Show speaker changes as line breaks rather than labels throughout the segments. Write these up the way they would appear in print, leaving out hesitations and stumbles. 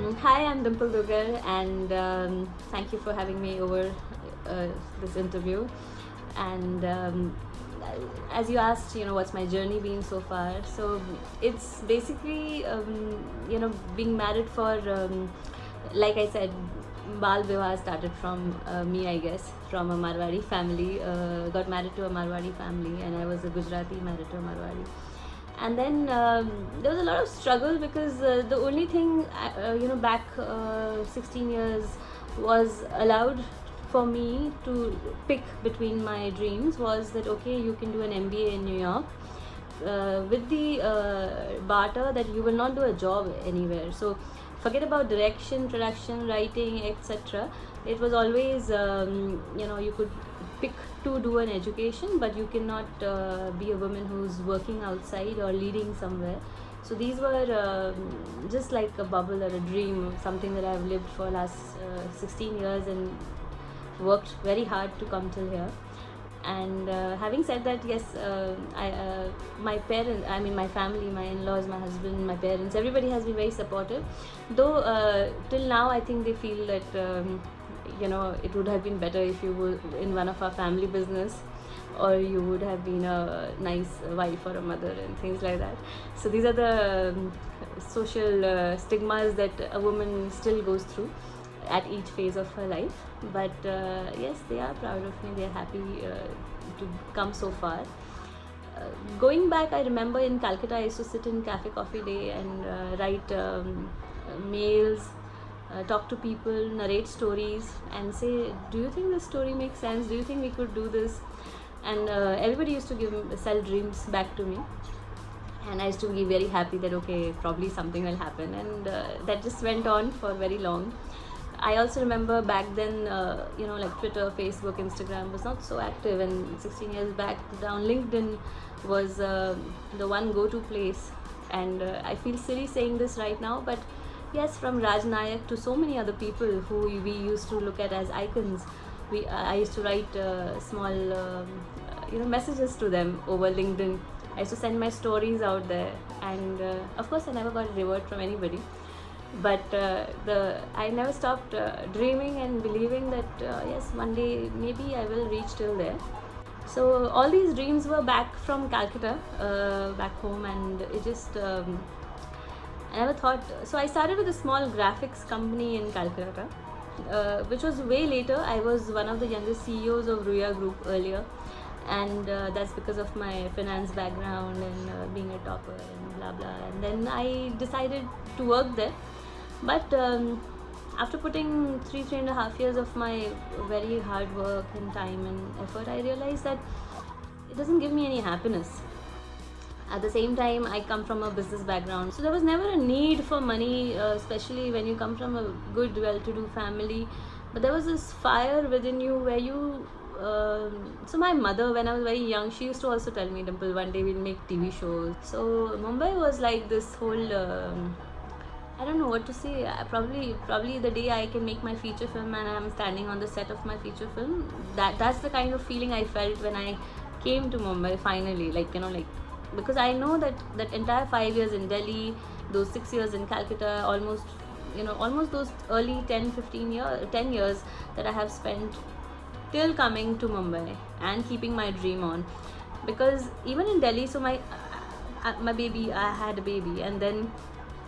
Hi, I'm Dimple Dugar, and thank you for having me over this interview. And as you asked, what's my journey been so far? So it's basically, being married for, like I said, Bal Vivah started from me, I guess, from a Marwari family. Got married to a Marwari family, and I was a Gujarati married to a Marwari. And then there was a lot of struggle because the only thing back 16 years was allowed for me to pick between my dreams was that okay, you can do an MBA in New York with the barter that you will not do a job anywhere. So forget about direction, production, writing, etc. It was always you could pick to do an education, but you cannot be a woman who's working outside or leading somewhere. So these were just like a bubble or a dream, something that I've lived for last 16 years and worked very hard to come till here. And having said that, yes, my parents, I mean my family, my in-laws, my husband, my parents, everybody has been very supportive, though till now I think they feel that it would have been better if you were in one of our family business, or you would have been a nice wife or a mother and things like that. So these are the social stigmas that a woman still goes through at each phase of her life. But yes, they are proud of me, they are happy to come so far. Going back, I remember in Calcutta I used to sit in Cafe Coffee Day and write mails, talk to people, narrate stories and say, do you think this story makes sense, do you think we could do this? And everybody used to sell dreams back to me, and I used to be very happy that okay, probably something will happen. And that just went on for very long. I also remember back then, like Twitter, Facebook, Instagram was not so active, and 16 years back down, LinkedIn was the one go-to place. And I feel silly saying this right now, but yes, from Raj Nayak to so many other people who we used to look at as icons, I used to write small, messages to them over LinkedIn. I used to send my stories out there, and of course, I never got a reward from anybody. But I never stopped dreaming and believing that yes, one day maybe I will reach till there. So all these dreams were back from Calcutta, back home, and it just I never thought. So I started with a small graphics company in Calcutta, which was way later. I was one of the youngest CEOs of Ruya Group earlier, and that's because of my finance background and being a topper and blah blah. And then I decided to work there. But after putting 3.5 years of my very hard work and time and effort, I realized that it doesn't give me any happiness. At the same time, I come from a business background, so there was never a need for money, especially when you come from a good, well-to-do family. But there was this fire within you where you so my mother, when I was very young, she used to also tell me, Dimple, one day we'll make TV shows. So Mumbai was like this whole I don't know what to say. Probably the day I can make my feature film and I'm standing on the set of my feature film, that's the kind of feeling I felt when I came to Mumbai finally. Like because I know that entire 5 years in Delhi, those 6 years in Calcutta, almost those early 10 years that I have spent till coming to Mumbai and keeping my dream on. Because even in Delhi, so my baby, I had a baby, and then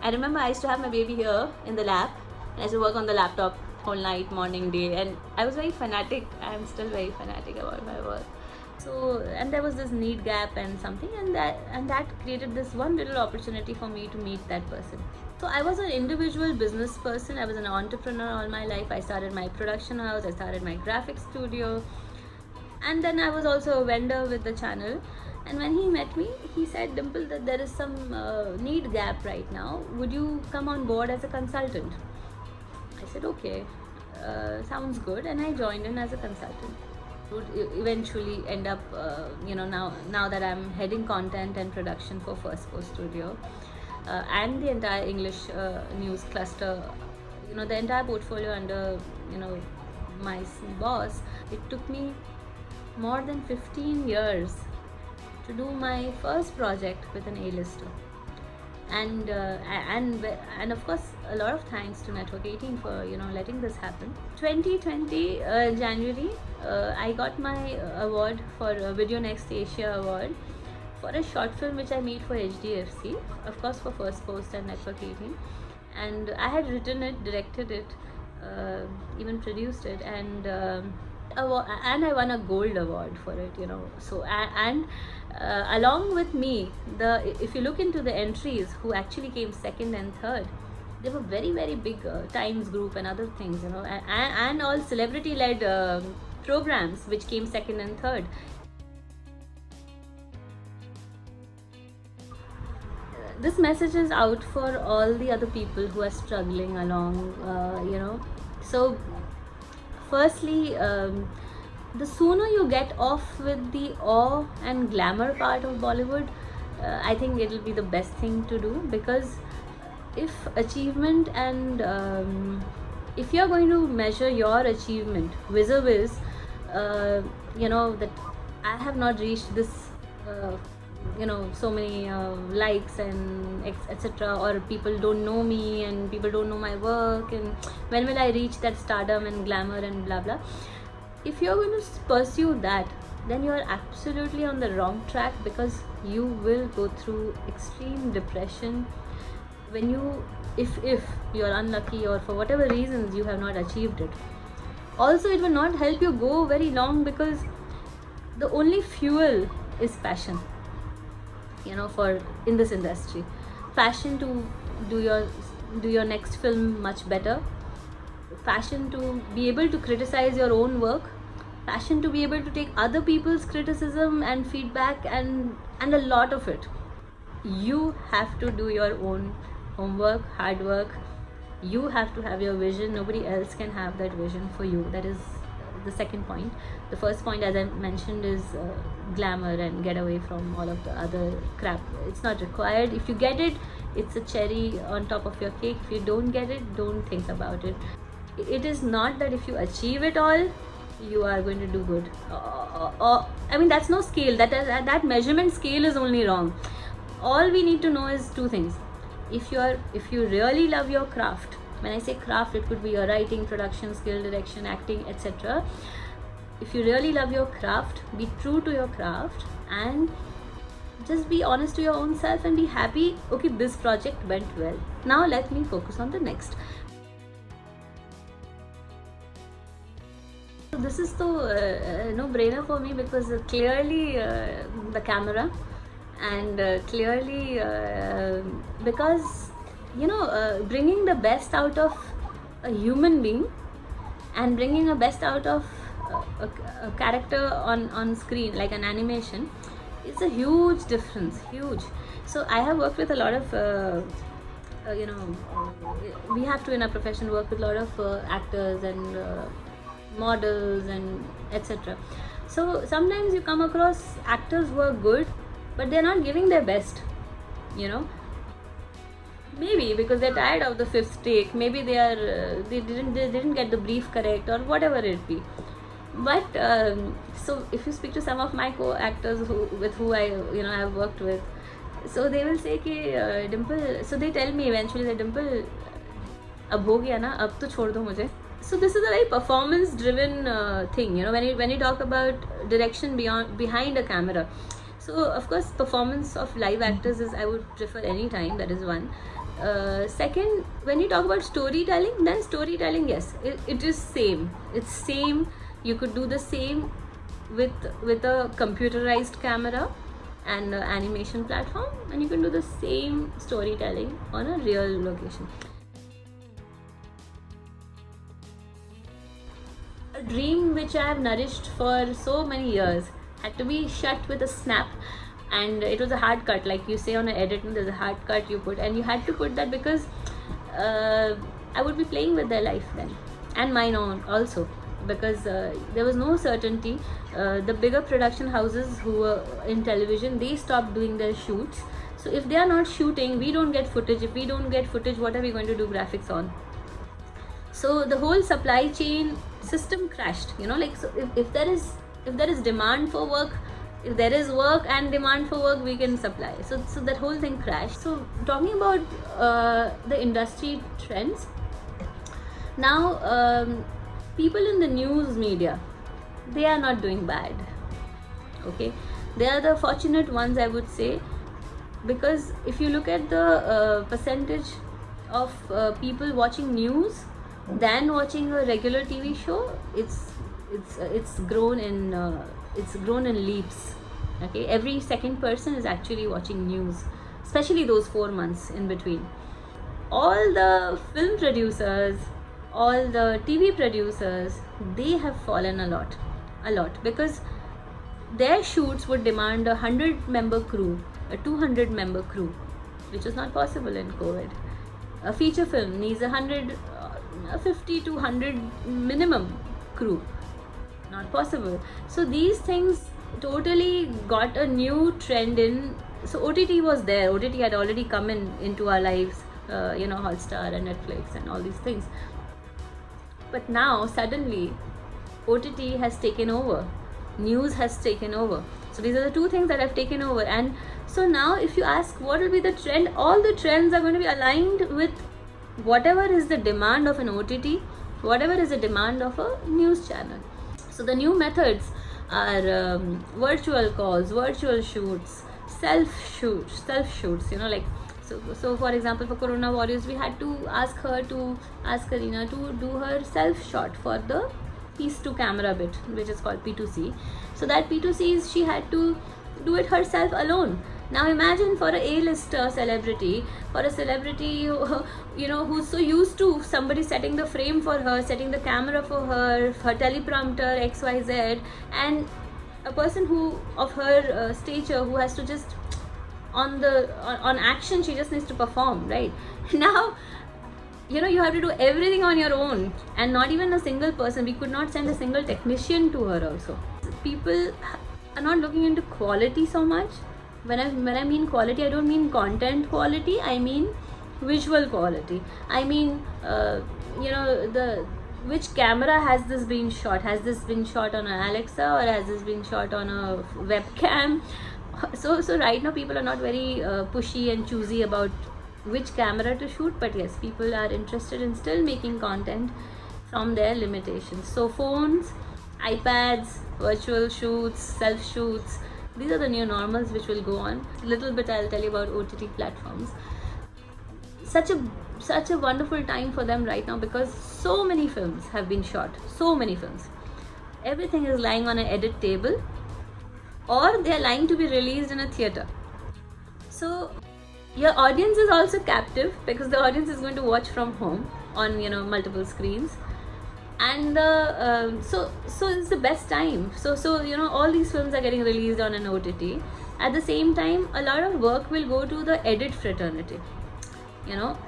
I remember I used to have my baby here in the lap, and I used to work on the laptop whole night, morning, day, and I was very fanatic. I'm still very fanatic about my work. So, and there was this need gap and something, and that created this one little opportunity for me to meet that person. So I was an individual business person. I was an entrepreneur all my life. I started my production house. I started my graphic studio, and then I was also a vendor with the channel. And when he met me, he said, Dimple, that there is some need gap right now. Would you come on board as a consultant? I said, okay, sounds good. And I joined in as a consultant. Would eventually end up, now that I'm heading content and production for First Post Studio and the entire English news cluster, the entire portfolio under, my boss, it took me more than 15 years to do my first project with an A-lister. and of course a lot of thanks to Network 18 for letting this happen. 2020 January, I got my award for Video Next Asia award for a short film which I made for HDFC, of course for First Post and Network 18, and I had written it, directed it, even produced it, and I won a gold award for it, so and along with me, if you look into the entries who actually came second and third, they were very, very big Times Group and other things, and all celebrity led programs which came second and third. This message is out for all the other people who are struggling along, so firstly, the sooner you get off with the awe and glamour part of Bollywood, I think it'll be the best thing to do, because if achievement and if you're going to measure your achievement vis-a-vis, that I have not reached this so many likes and etc., or people don't know me and people don't know my work, and when will I reach that stardom and glamour and blah blah. If you're going to pursue that, then you're absolutely on the wrong track, because you will go through extreme depression when if you're unlucky or for whatever reasons you have not achieved it. Also, it will not help you go very long, because the only fuel is passion, for in this industry. Passion to do your next film much better, passion to be able to criticize your own work, passion to be able to take other people's criticism and feedback, and a lot of it. You have to do your own homework, hard work. You have to have your vision. Nobody else can have that vision for you. That is the second point. The first point, as I mentioned, is glamour and get away from all of the other crap. It's not required. If you get it, it's a cherry on top of your cake. If you don't get it, don't think about it. It is not that if you achieve it all, you are going to do good. I mean, that's no scale. That measurement scale is only wrong. All we need to know is two things. If you really love your craft, when I say craft, it could be your writing, production, skill, direction, acting, etc. If you really love your craft, be true to your craft and just be honest to your own self and be happy. Okay, this project went well. Now let me focus on the next. So this is the no-brainer for me, because clearly the camera, and clearly because bringing the best out of a human being and bringing the best out of a character on screen, like an animation, is a huge difference, huge. So I have worked with a lot of we have to in our profession work with a lot of actors and models and etc. So sometimes you come across actors who are good, but they're not giving their best, maybe because they're tired of the fifth take, maybe they didn't get the brief correct, or whatever it be. But so if you speak to some of my co-actors with who I have worked with, so they will say कि Dimple, so they tell me eventually that Dimple, अब हो गया ना, अब तो छोड़ दो मुझे. So this is a very performance driven thing, when you talk about direction behind a camera. So of course performance of live actors is, I would prefer any time. That is one. Second, when you talk about storytelling, then storytelling, yes, it is same. It's same. You could do the same with a computerized camera and animation platform, and you can do the same storytelling on a real location. A dream which I have nourished for so many years had to be shut with a snap, and it was a hard cut, like you say on an edit, there's a hard cut you put, and you had to put that because I would be playing with their life then, and mine own also, because there was no certainty. The bigger production houses who were in television, they stopped doing their shoots. So if they are not shooting, we don't get footage. If we don't get footage, what are we going to do graphics on? So the whole supply chain system crashed, so if there is demand for work, if there is work and demand for work, we can supply. So that whole thing crashed. So talking about the industry trends now, people in the news media, they are not doing bad. Okay, they are the fortunate ones, I would say, because if you look at the percentage of people watching news than watching a regular TV show, it's grown in leaps. Okay, every second person is actually watching news, especially those 4 months in between. All the film producers, all the TV producers, they have fallen a lot, because their shoots would demand a 100-member crew, a 200-member crew, which is not possible in COVID. A feature film needs 50 to 100 minimum crew, not possible. So these things totally got a new trend in. So OTT was there. OTT had already come into our lives, Hotstar and Netflix and all these things. But now suddenly OTT has taken over, news has taken over. So these are the two things that have taken over. And so now if you ask what will be the trend, all the trends are going to be aligned with whatever is the demand of an OTT, whatever is the demand of a news channel. So the new methods are virtual calls, virtual shoots, self shoots, so for example, for Corona Warriors, we had to ask Kareena to do her self shot for the piece to camera bit, which is called P2C. So that P2C, she had to do it herself alone. Now imagine for a A-lister celebrity, who's so used to somebody setting the frame for her, setting the camera for her teleprompter XYZ, and a person who of her stature, who has to just on action, she just needs to perform, right? Now you have to do everything on your own, and not even a single person. We could not send a single technician to her also. People are not looking into quality so much. When I mean quality, I don't mean content quality, I mean visual quality. I mean which camera has this been shot? Has this been shot on an Alexa, or has this been shot on a webcam? So right now people are not very pushy and choosy about which camera to shoot, but yes, people are interested in still making content from their limitations. So phones, iPads, virtual shoots, self shoots, these are the new normals which will go on. Little bit I'll tell you about OTT platforms. Such a wonderful time for them right now, because so many films have been shot, so many films. Everything is lying on an edit table, or they are lying to be released in a theater. So your audience is also captive, because the audience is going to watch from home on multiple screens, and so it's the best time. So all these films are getting released on an OTT. At the same time, a lot of work will go to the edit fraternity.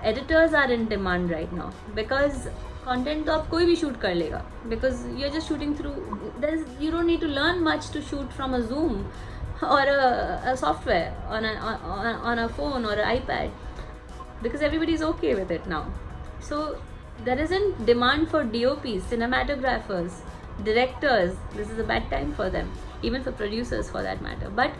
Editors are in demand right now, because content तो आप कोई भी shoot कर लेगा, because you're just shooting through. You don't need to learn much to shoot from a Zoom or a software on a phone or an iPad, because everybody is okay with it now. So there isn't demand for DOPs, cinematographers, directors. This is a bad time for them, even for producers for that matter. But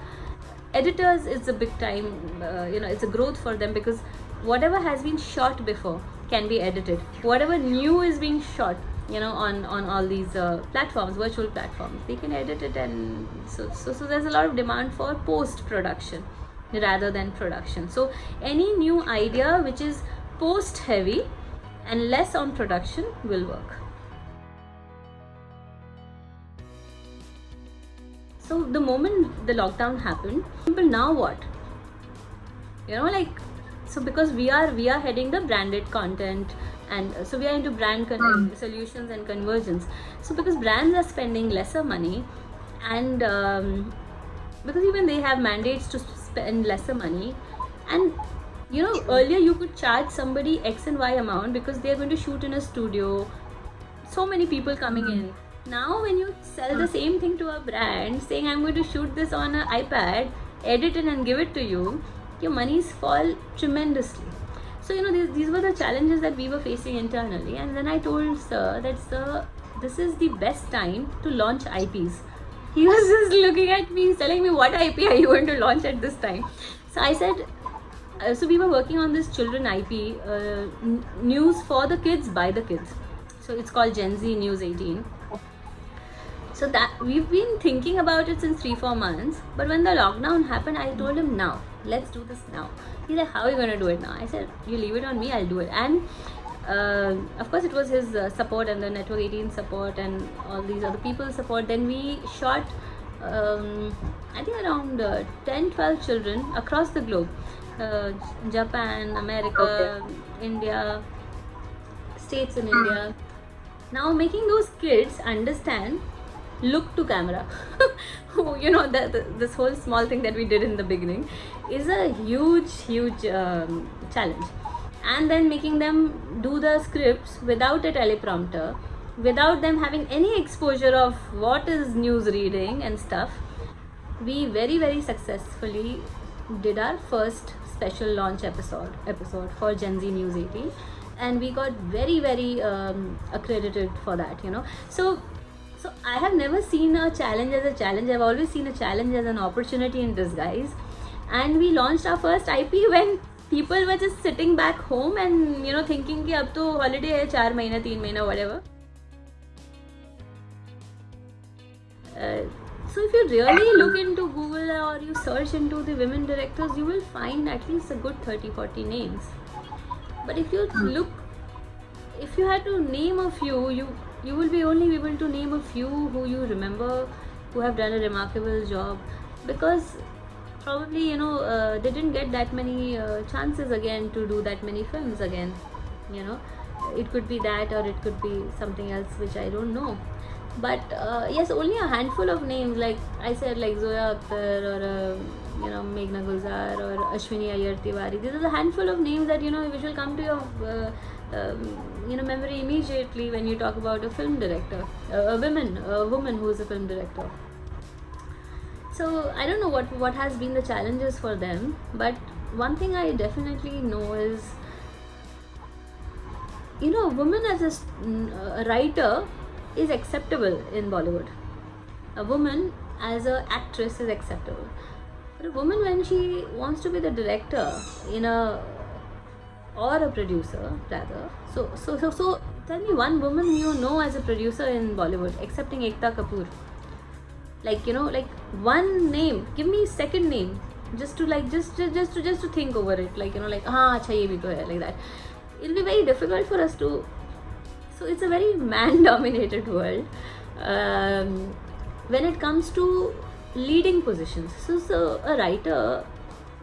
editors, it's a big time. It's a growth for them, because whatever has been shot before can be edited. Whatever new is being shot, on all these platforms, virtual platforms, they can edit it, and so there's a lot of demand for post-production rather than production. So any new idea which is post-heavy and less on production will work. So the moment the lockdown happened, people, now what? So because we are heading the branded content, and so we are into brand solutions and convergence. So because brands are spending lesser money, and because even they have mandates to spend lesser money, and earlier you could charge somebody X and Y amount because they are going to shoot in a studio, so many people coming in. Now when you sell the same thing to a brand saying I'm going to shoot this on an iPad, edit it and give it to you, your monies fall tremendously. So these were the challenges that we were facing internally, and then I told sir that, sir, this is the best time to launch IPs. he was just looking at me, telling me, what IP are you going to launch at this time? So I said, so we were working on this children IP, news for the kids by the kids. So it's called Gen Z News 18. So that we've been thinking about it since 3-4 months. But when the lockdown happened, I told him, now, let's do this now. He's like, how are you going to do it now? I said, you leave it on me, I'll do it. And of course, it was his support and the Network 18 support and all these other people's support. Then we shot, I think around 10-12 children across the globe. Japan, America, India, states in India. Now making those kids understand, look to camera. You know, this whole small thing that we did in the beginning is a huge challenge. And then making them do the scripts without a teleprompter, without them having any exposure of what is news reading and stuff. We very successfully did our first special launch episode for Gen Z News 18, and we got very accredited for that, you know. So I have never seen a challenge as a challenge. I've always seen a challenge as an opportunity in disguise. And we launched our first IP when people were just sitting back home and, you know, thinking कि अब तो holiday है 4 महीना 3 महीना whatever. So if you really look into Google or you search into the women directors, you will find at least a good 30-40 names. But if you look, if you had to name a few, you will be only able to name a few who you remember, who have done a remarkable job, because probably, you know, they didn't get that many chances again to do that many films again, you know. It could be that, or it could be something else which I don't know. But yes, only a handful of names, like I said, like Zoya Akhtar or you know, Meghna Gulzar or Ashwini Iyer Tiwari. These are the handful of names that, you know, which will come to your you know, memory immediately when you talk about a film director, a woman who is a film director. So I don't know what has been the challenges for them, but one thing I definitely know is, you know, a woman as a writer is acceptable in Bollywood. A woman as an actress is acceptable. But a woman, when she wants to be the director or a producer rather, so tell me one woman you know as a producer in Bollywood, excepting Ekta Kapoor. Like, you know, like one name. Give me second name, just to like just to think over it. Like, you know, like acha ye bhi to hai, like that. It'll be very difficult for us to. So it's a very man-dominated world when it comes to leading positions. So a writer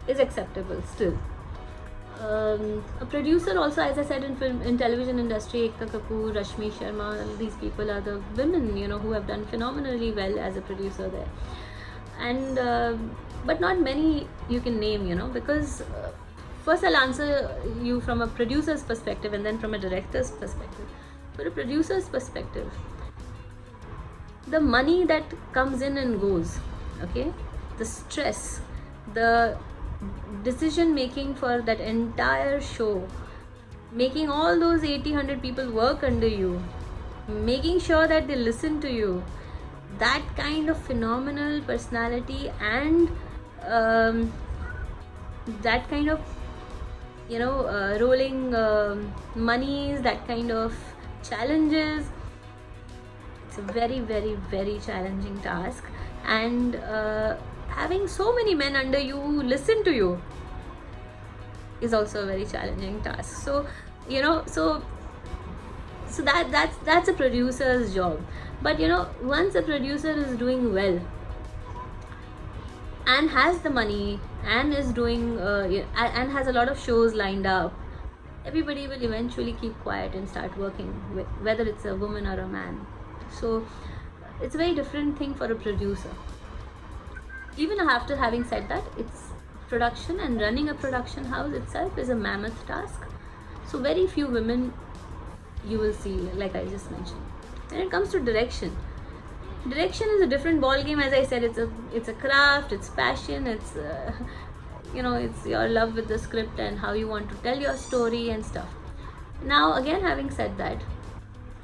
is acceptable still. A producer also, as I said, in television industry, Ekta Kapoor, Rashmi Sharma, these people are the women, you know, who have done phenomenally well as a producer there. And but not many you can name, you know, because first I'll answer you from a producer's perspective and then from a director's perspective. For a producer's perspective, the money that comes in and goes, okay, the stress, the decision making for that entire show, making all those 80-100 people work under you, making sure that they listen to you, that kind of phenomenal personality and that kind of, you know, rolling monies, that kind of challenges. It's a very challenging task, and having so many men under you who listen to you is also a very challenging task. So, you know, so that's a producer's job. But, you know, once a producer is doing well and has the money and is doing and has a lot of shows lined up, everybody will eventually keep quiet and start working, whether it's a woman or a man. So it's a very different thing for a producer. Even after having said that, it's production, and running a production house itself is a mammoth task. So very few women you will see, like I just mentioned. When it comes to direction is a different ball game. As I said, it's a craft, it's passion, it's you know, it's your love with the script and how you want to tell your story and stuff. Now again, having said that,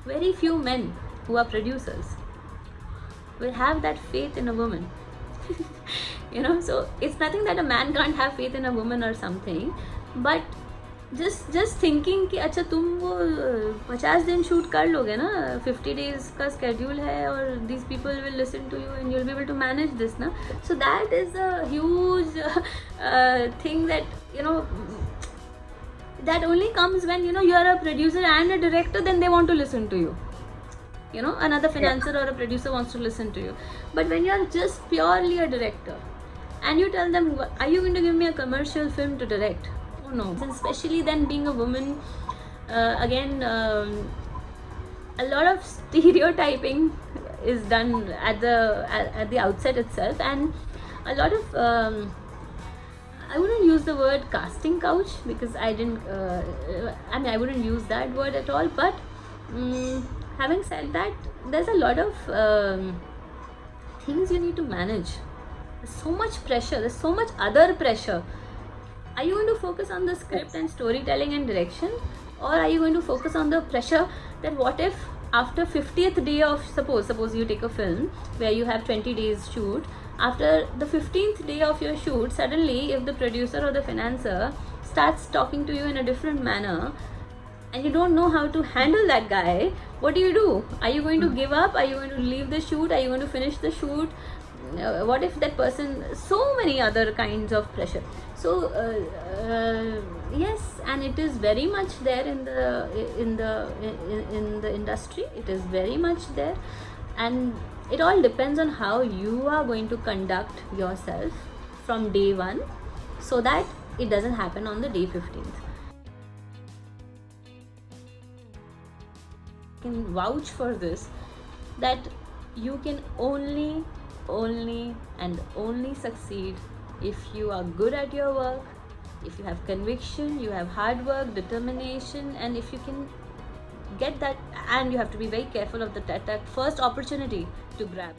very few men who are producers. will have that faith in a woman. So it's nothing that a man can't have faith in a woman or something, but just thinking कि अच्छा तुम वो 50 दिन shoot कर लोगे ना, 50 days का schedule है और these people will listen to you and you'll be able to manage this ना. So that is a huge thing that that only comes when you are a producer and a director, then they want to listen to you. Another financer or a producer wants to listen to you. But when you are just purely a director and you tell them, are you going to give me a commercial film to direct? Oh no. And especially then being a woman, again, a lot of stereotyping is done at the outset itself, and a lot of I wouldn't use the word casting couch because I didn't I wouldn't use that word at all, but having said that, there's a lot of things you need to manage. There's so much pressure, there's so much other pressure. Are you going to focus on the script and storytelling and direction, or are you going to focus on the pressure that what if after 50th day of, suppose you take a film where you have 20 days shoot, after the 15th day of your shoot, suddenly if the producer or the financer starts talking to you in a different manner and you don't know how to handle that guy, what do? Are you going to give up? Are you going to leave the shoot? Are you going to finish the shoot? What if that person, so many other kinds of pressure. So yes, and it is very much there in the industry. It is very much there, and it all depends on how you are going to conduct yourself from day one, so that it doesn't happen on the day 15th. I can vouch for this, that you can only and only succeed if you are good at your work, if you have conviction, you have hard work, determination, and if you can get that, and you have to be very careful of that first opportunity to grab.